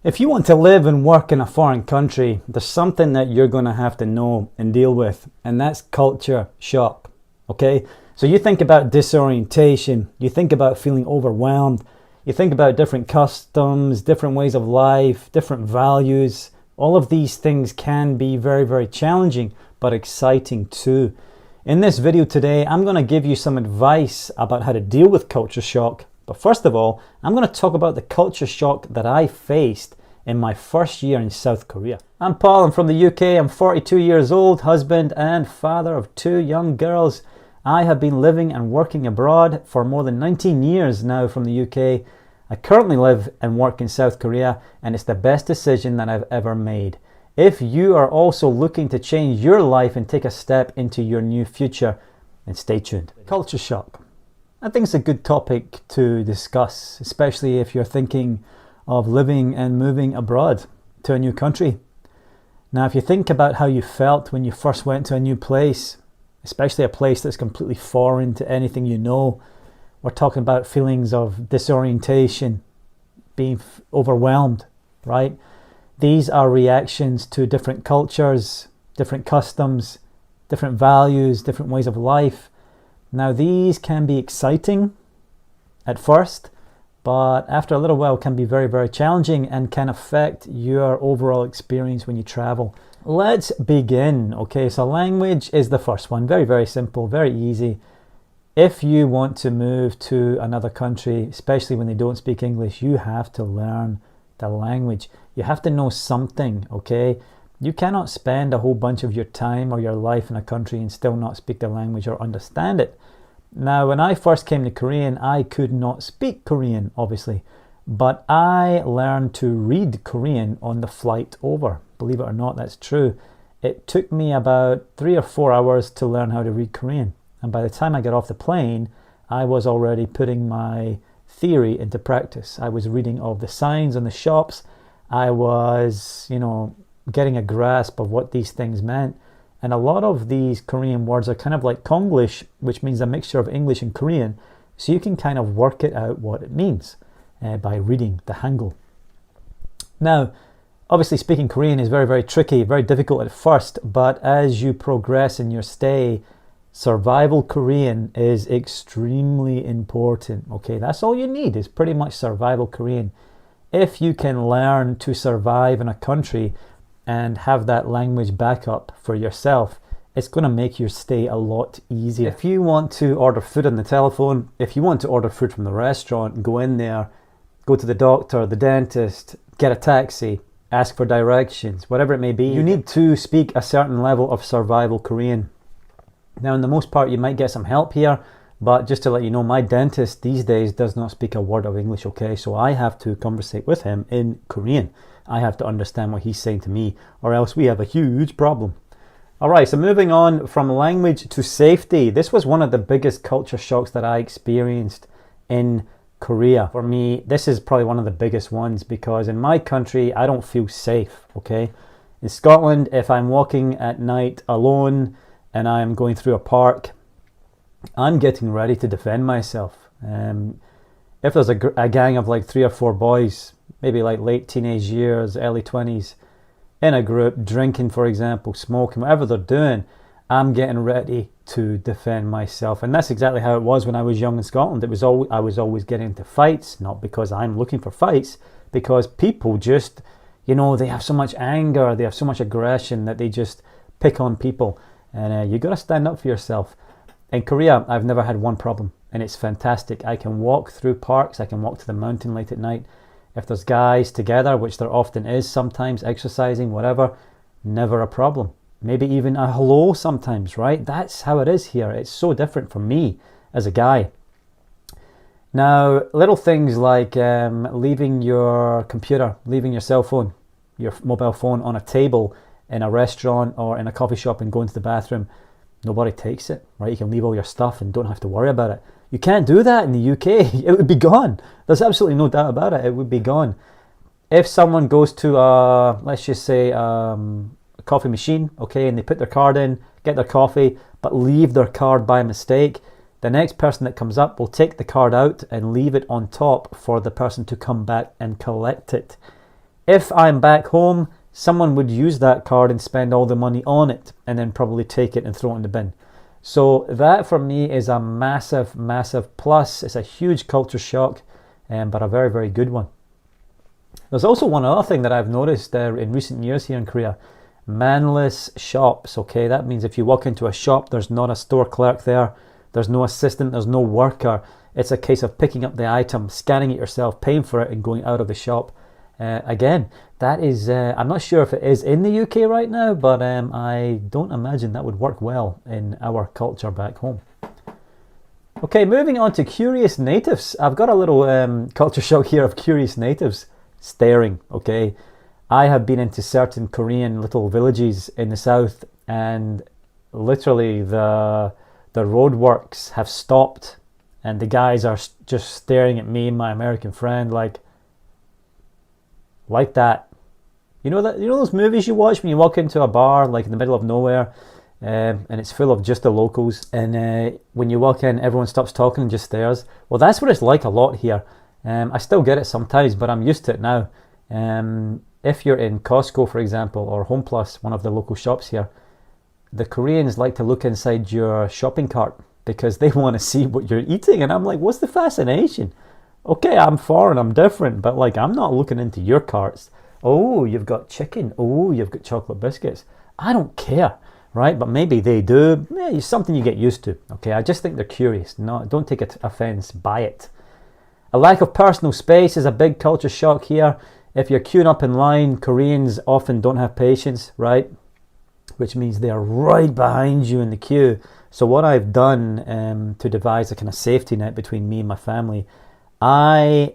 If you want to live and work in a foreign country, there's something that you're going to have to know and deal with, and that's culture shock. Okay? So you think about disorientation, you think about feeling overwhelmed, you think about different customs, different ways of life, different values. All of these things can be very, very challenging, but exciting too. In this video today, I'm going to give you some advice about how to deal with culture shock. But first of all, I'm going to talk about the culture shock that I faced in my first year in South Korea. I'm Paul, I'm from the UK, I'm 42 years old, husband and father of 2 young girls. I have been living and working abroad for more than 19 years now from the UK. I currently live and work in South Korea, and it's the best decision that I've ever made. If you are also looking to change your life and take a step into your new future, then stay tuned. Culture shock. I think it's a good topic to discuss, especially if you're thinking of living and moving abroad to a new country. Now, if you think about how you felt when you first went to a new place, especially a place that's completely foreign to anything you know, we're talking about feelings of disorientation, being overwhelmed, right? These are reactions to different cultures, different customs, different values, different ways of life. Now, these can be exciting at first, but after a little while can be very, very challenging and can affect your overall experience when you travel. Let's begin. Okay, so language is the first one. Very, very simple, very easy. If you want to move to another country, especially when they don't speak English, you have to learn the language. You have to know something, okay? You cannot spend a whole bunch of your time or your life in a country and still not speak the language or understand it. Now, when I first came to Korean, I could not speak Korean, obviously, but I learned to read Korean on the flight over. Believe it or not, that's true. It took me about 3 or 4 hours to learn how to read Korean. And by the time I got off the plane, I was already putting my theory into practice. I was reading all the signs on the shops. I was, getting a grasp of what these things meant. And a lot of these Korean words are kind of like Konglish, which means a mixture of English and Korean. So you can kind of work it out what it means by reading the Hangul. Now, obviously speaking Korean is very, very tricky, very difficult at first, but as you progress in your stay, survival Korean is extremely important. Okay, that's all you need is pretty much survival Korean. If you can learn to survive in a country and have that language backup for yourself, it's going to make your stay a lot easier. If you want to order food on the telephone, if you want to order food from the restaurant, go in there, go to the doctor, the dentist, get a taxi, ask for directions, whatever it may be, you need to speak a certain level of survival Korean. Now, in the most part, you might get some help here, but just to let you know, my dentist these days does not speak a word of English, okay? So I have to conversate with him in Korean. I have to understand what he's saying to me, or else we have a huge problem. All right, so moving on from language to safety. This was one of the biggest culture shocks that I experienced in Korea. For me, this is probably one of the biggest ones because in my country, I don't feel safe, okay? In Scotland, if I'm walking at night alone and I'm going through a park, I'm getting ready to defend myself. If there's a gang of like 3 or 4 boys, maybe like late teenage years, early 20s, in a group, drinking, for example, smoking, whatever they're doing, I'm getting ready to defend myself. And that's exactly how it was when I was young in Scotland. I was always getting into fights, not because I'm looking for fights, because people just, they have so much anger, they have so much aggression that they just pick on people. And you got to stand up for yourself. In Korea, I've never had one problem, and it's fantastic. I can walk through parks, I can walk to the mountain late at night. If there's guys together, which there often is sometimes, exercising, whatever, never a problem. Maybe even a hello sometimes, right? That's how it is here. It's so different for me as a guy. Now, little things like leaving your computer, leaving your cell phone, your mobile phone on a table in a restaurant or in a coffee shop and going to the bathroom, nobody takes it, right? You can leave all your stuff and don't have to worry about it. You can't do that in the UK. It would be gone. There's absolutely no doubt about it. It would be gone. If someone goes to let's just say a coffee machine, okay, and they put their card in, get their coffee, but leave their card by mistake, the next person that comes up will take the card out and leave it on top for the person to come back and collect it. If I'm back home, someone would use that card and spend all the money on it and then probably take it and throw it in the bin. So that for me is a massive, massive plus. It's a huge culture shock, but a very, very good one. There's also one other thing that I've noticed in recent years here in Korea. Manless shops, okay? That means if you walk into a shop, there's not a store clerk there, there's no assistant, there's no worker. It's a case of picking up the item, scanning it yourself, paying for it, and going out of the shop. Again, that is, I'm not sure if it is in the UK right now, but I don't imagine that would work well in our culture back home. Okay, moving on to curious natives. I've got a little culture shock here of curious natives staring, okay? I have been into certain Korean little villages in the south, and literally the roadworks have stopped, and the guys are just staring at me and my American friend like that. You know those movies you watch when you walk into a bar like in the middle of nowhere, and it's full of just the locals, and when you walk in, everyone stops talking and just stares. Well, that's what it's like a lot here. I still get it sometimes, but I'm used to it now. If you're in Costco, for example, or Home Plus, one of the local shops here, the Koreans like to look inside your shopping cart because they want to see what you're eating. And I'm like, what's the fascination? Okay, I'm foreign, I'm different, but like, I'm not looking into your carts. Oh, you've got chicken. Oh, you've got chocolate biscuits. I don't care, right? But maybe they do. It's something you get used to. Okay, I just think they're curious. No, don't take offense by it. A lack of personal space is a big culture shock here. If you're queuing up in line, Koreans often don't have patience, right? Which means they are right behind you in the queue. So what I've done to devise a kind of safety net between me and my family, I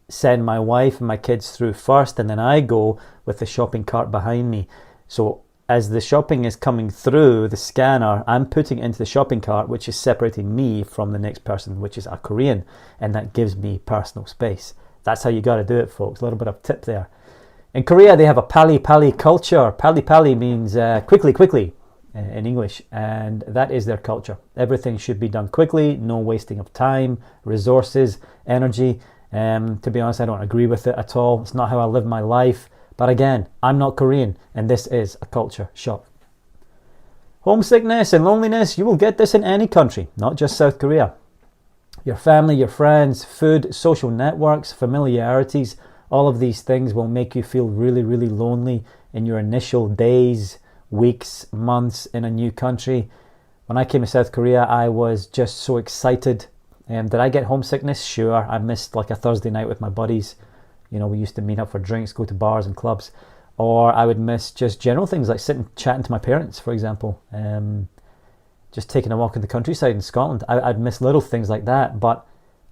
send my wife and my kids through first, and then I go with the shopping cart behind me. So as the shopping is coming through the scanner, I'm putting it into the shopping cart, which is separating me from the next person, which is a Korean, and that gives me personal space. That's how you got to do it, folks. A little bit of tip there. In Korea, they have a pali culture. Pali means quickly in English, and that is their culture. Everything should be done quickly, no wasting of time, resources, energy. To be honest, I don't agree with it at all. It's not how I live my life. But again, I'm not Korean, and this is a culture shock. Homesickness and loneliness, you will get this in any country, not just South Korea. Your family, your friends, food, social networks, familiarities, all of these things will make you feel really, really lonely in your initial days, weeks, months in a new country. When I came to South Korea, I was just so excited. Did I get homesickness? Sure. I missed like a Thursday night with my buddies. You know, we used to meet up for drinks, go to bars and clubs. Or I would miss just general things like sitting chatting to my parents, for example. Just taking a walk in the countryside in Scotland. I'd miss little things like that, but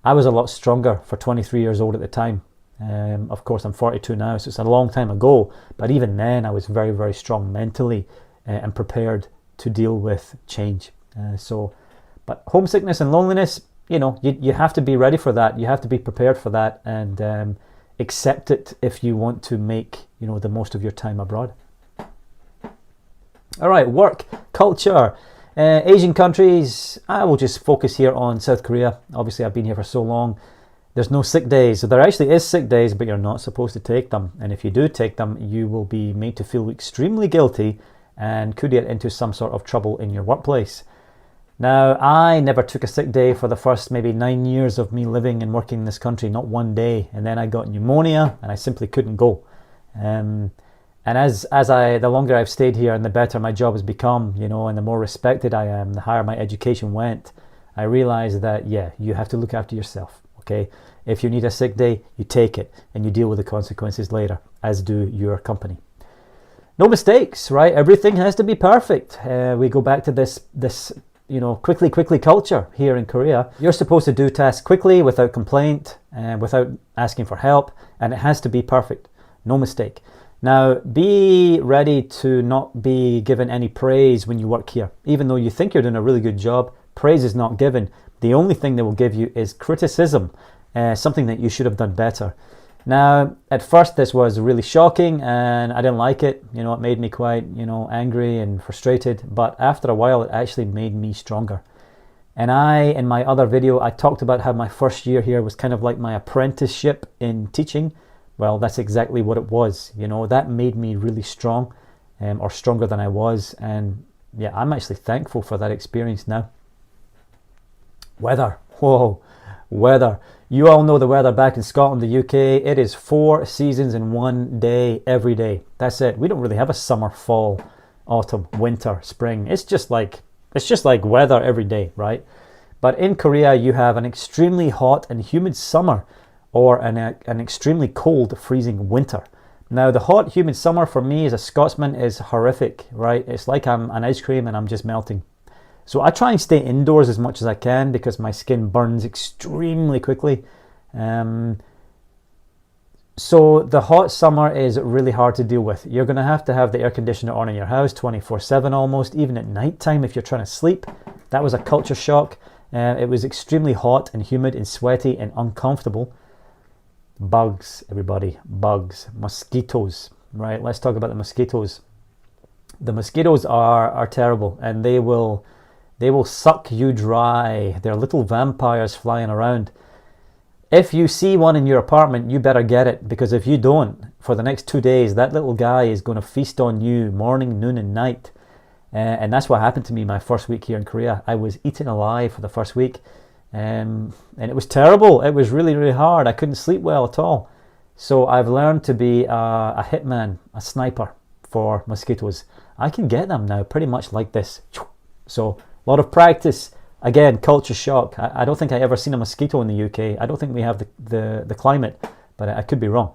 I was a lot stronger for 23 years old at the time. Of course, I'm 42 now, so it's a long time ago, but even then I was very, very strong mentally and prepared to deal with change. But homesickness and loneliness, you know, you have to be ready for that. You have to be prepared for that, and accept it if you want to make, you know, the most of your time abroad. All right, work, culture. Asian countries, I will just focus here on South Korea. Obviously, I've been here for so long. There's no sick days. So there actually is sick days, but you're not supposed to take them. And if you do take them, you will be made to feel extremely guilty and could get into some sort of trouble in your workplace. Now, I never took a sick day for the first maybe 9 years of me living and working in this country, not one day. And then I got pneumonia and I simply couldn't go. And the longer I've stayed here and the better my job has become, you know, and the more respected I am, the higher my education went, I realized that, yeah, you have to look after yourself, okay? If you need a sick day, you take it and you deal with the consequences later, as do your company. No mistakes, right? Everything has to be perfect. We go back to this, you know, quickly culture here in Korea. You're supposed to do tasks quickly, without complaint, without asking for help, and it has to be perfect. No mistake. Now, be ready to not be given any praise when you work here. Even though you think you're doing a really good job, praise is not given. The only thing they will give you is criticism, something that you should have done better. Now, at first this was really shocking and I didn't like it. You know, it made me quite, you know, angry and frustrated. But after a while, it actually made me stronger. And in my other video, I talked about how my first year here was kind of like my apprenticeship in teaching. Well, that's exactly what it was. You know, that made me really strong, or stronger than I was. And yeah, I'm actually thankful for that experience now. Weather. Whoa, weather. You all know the weather back in Scotland, the UK. It is 4 seasons in one day, every day. That's it. We don't really have a summer, fall, autumn, winter, spring. It's just like weather every day, right? But in Korea, you have an extremely hot and humid summer, or an extremely cold, freezing winter. Now, the hot, humid summer for me as a Scotsman is horrific, right? It's like I'm an ice cream and I'm just melting. So I try and stay indoors as much as I can because my skin burns extremely quickly. So the hot summer is really hard to deal with. You're going to have the air conditioner on in your house 24/7 almost, even at night time if you're trying to sleep. That was a culture shock. It was extremely hot and humid and sweaty and uncomfortable. Bugs, everybody, bugs, mosquitoes, right? Let's talk about the mosquitoes. The mosquitoes are terrible, and they will suck you dry. They're little vampires flying around. If you see one in your apartment, you better get it, because if you don't, for the next 2 days, that little guy is going to feast on you morning, noon, and night. And that's what happened to me my first week here in Korea. I was eaten alive for the first week, and it was terrible. It was really, really hard. I couldn't sleep well at all. So I've learned to be a hitman, a sniper for mosquitoes. I can get them now pretty much like this. So a lot of practice. Again, culture shock. I don't think I ever seen a mosquito in the UK. I don't think we have the climate, but I could be wrong.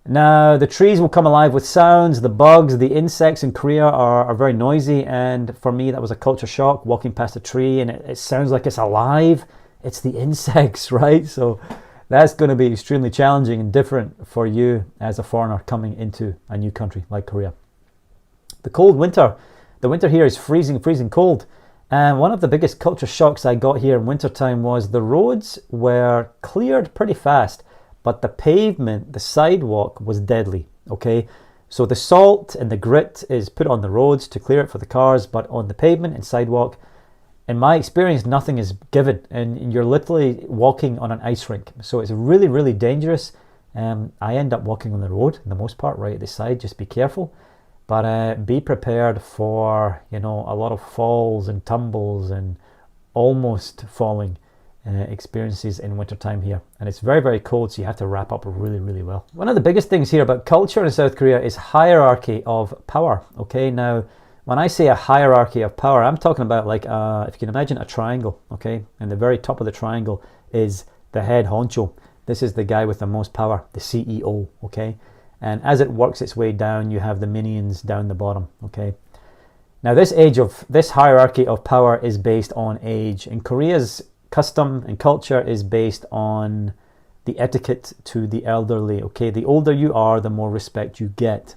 Now, the trees will come alive with sounds. The bugs, the insects in Korea are very noisy, and for me that was a culture shock, walking past a tree and it sounds like it's alive. It's the insects, right? So that's going to be extremely challenging and different for you as a foreigner coming into a new country like Korea. The cold winter. The winter here is freezing cold. And one of the biggest culture shocks I got here in wintertime was the roads were cleared pretty fast, but the pavement, the sidewalk was deadly, okay? So the salt and the grit is put on the roads to clear it for the cars, but on the pavement and sidewalk, in my experience, nothing is given, and you're literally walking on an ice rink. So it's really, really dangerous. I end up walking on the road, for the most part, right at the side. Just be careful. But be prepared for, a lot of falls and tumbles and almost falling experiences in wintertime here. And it's very, very cold, so you have to wrap up really, really well. One of the biggest things here about culture in South Korea is hierarchy of power. Okay, now, when I say a hierarchy of power, I'm talking about like, if you can imagine a triangle, okay? And the very top of the triangle is the head honcho. This is the guy with the most power, the CEO, okay? And as it works its way down, you have the minions down the bottom, okay? Now, this hierarchy of power is based on age. And Korea's custom and culture is based on the etiquette to the elderly, okay? The older you are, the more respect you get.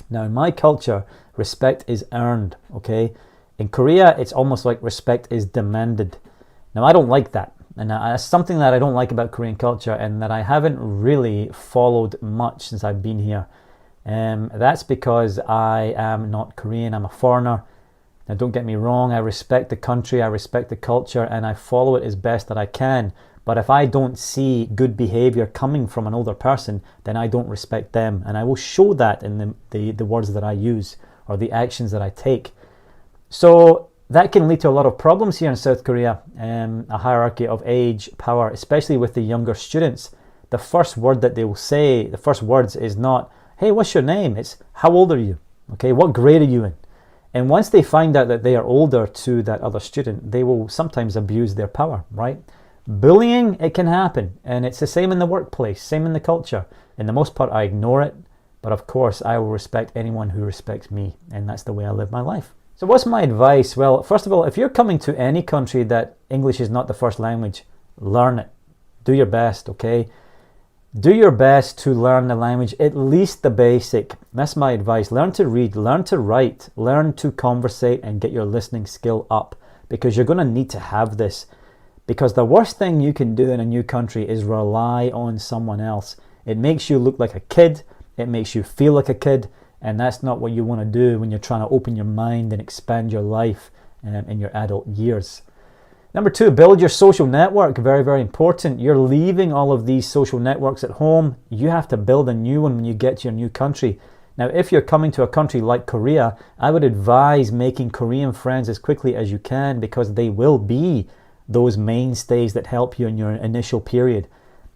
Now, in my culture, respect is earned, okay? In Korea, it's almost like respect is demanded. Now, I don't like that. And that's something that I don't like about Korean culture, and that I haven't really followed much since I've been here. That's because I am not Korean, I'm a foreigner. Now, don't get me wrong, I respect the country, I respect the culture, and I follow it as best that I can. But if I don't see good behavior coming from an older person, then I don't respect them. And I will show that in the words that I use or the actions that I take. So that can lead to a lot of problems here in South Korea, a hierarchy of age, power, especially with the younger students. The first word that they will say, the first words is not, hey, what's your name? It's, how old are you? Okay, what grade are you in? And once they find out that they are older to that other student, they will sometimes abuse their power, right? Bullying, it can happen. And it's the same in the workplace, same in the culture. In the most part, I ignore it. But of course, I will respect anyone who respects me. And that's the way I live my life. So what's my advice? Well, first of all, if you're coming to any country that English is not the first language, learn it. Do your best, okay? Do your best to learn the language, at least the basic. That's my advice. Learn to read, learn to write, learn to conversate, and get your listening skill up, because you're going to need to have this. Because the worst thing you can do in a new country is rely on someone else. It makes you look like a kid. It makes you feel like a kid. And that's not what you want to do when you're trying to open your mind and expand your life in your adult years. Number 2, build your social network. Very, very important. You're leaving all of these social networks at home. You have to build a new one when you get to your new country. Now, if you're coming to a country like Korea, I would advise making Korean friends as quickly as you can, because they will be those mainstays that help you in your initial period.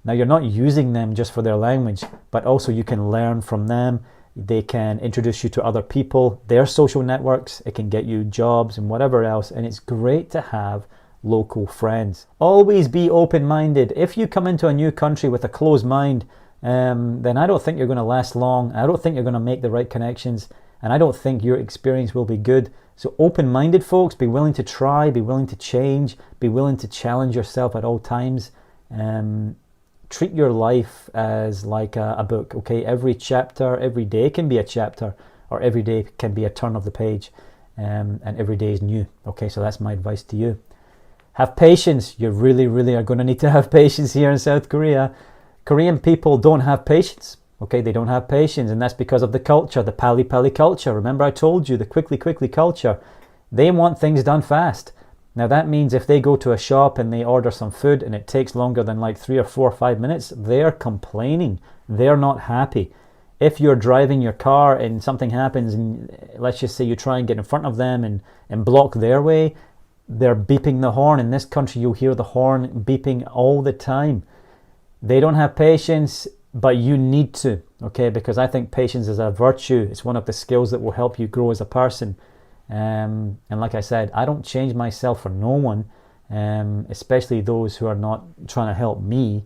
Now, you're not using them just for their language, but also you can learn from them. They can introduce you to other people, their social networks. It can get you jobs and whatever else. And it's great to have local friends. Always be open-minded. If you come into a new country with a closed mind, then I don't think you're going to last long. I don't think you're going to make the right connections, and I don't think your experience will be good. So open-minded folks, be willing to try, be willing to change, be willing to challenge yourself at all times. Treat your life as like a book, okay? Every chapter, every day can be a chapter, or every day can be a turn of the page, and every day is new, okay? So that's my advice to you. Have patience. You really, really are going to need to have patience here in South Korea. Korean people don't have patience, okay? They don't have patience, and that's because of the culture, the pali culture. Remember I told you, the quickly culture. They want things done fast. Now that means if they go to a shop and they order some food and it takes longer than like 3 or 4 or 5 minutes, they're complaining. They're not happy. If you're driving your car and something happens, and let's just say you try and get in front of them and block their way, they're beeping the horn. In this country, you'll hear the horn beeping all the time. They don't have patience, but you need to, okay? Because I think patience is a virtue. It's one of the skills that will help you grow as a person. And like I said, I don't change myself for no one, especially those who are not trying to help me.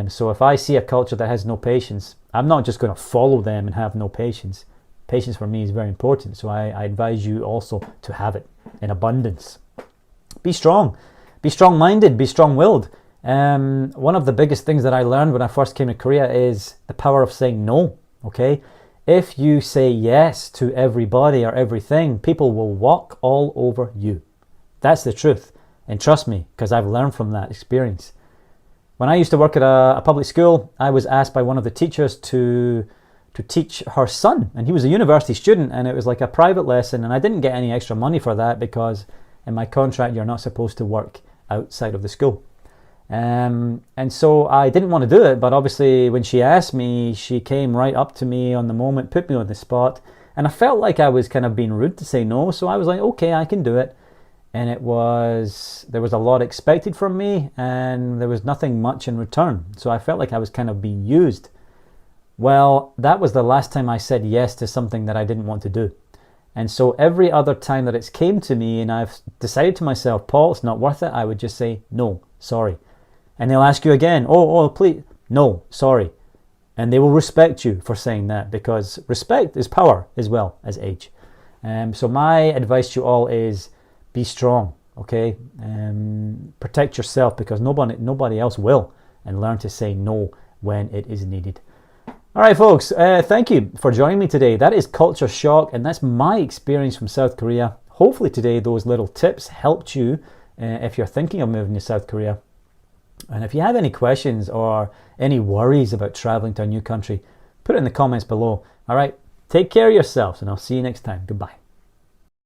So if I see a culture that has no patience, I'm not just going to follow them and have no patience. Patience for me is very important. So I advise you also to have it in abundance. Be strong. Be strong-minded. Be strong-willed. One of the biggest things that I learned when I first came to Korea is the power of saying no, okay? If you say yes to everybody or everything, people will walk all over you. That's the truth. And trust me, because I've learned from that experience. When I used to work at a public school, I was asked by one of the teachers to teach her son. And he was a university student, and it was like a private lesson. And I didn't get any extra money for that, because in my contract, you're not supposed to work outside of the school. And so I didn't want to do it, but obviously when she asked me, she came right up to me on the moment, put me on the spot, and I felt like I was kind of being rude to say no, so I was like, okay, I can do it. And there was a lot expected from me, and there was nothing much in return, so I felt like I was kind of being used. Well, that was the last time I said yes to something that I didn't want to do. And so every other time that it's came to me and I've decided to myself, Paul, it's not worth it, I would just say, no, sorry. And they'll ask you again, oh, please, no, sorry. And they will respect you for saying that, because respect is power as well as age. So my advice to you all is be strong, okay? Protect yourself, because nobody else will, and learn to say no when it is needed. All right, folks, thank you for joining me today. That is Culture Shock, and that's my experience from South Korea. Hopefully today those little tips helped you if you're thinking of moving to South Korea. And if you have any questions or any worries about traveling to a new country, put it in the comments below. All right, take care of yourselves, and I'll see you next time. Goodbye.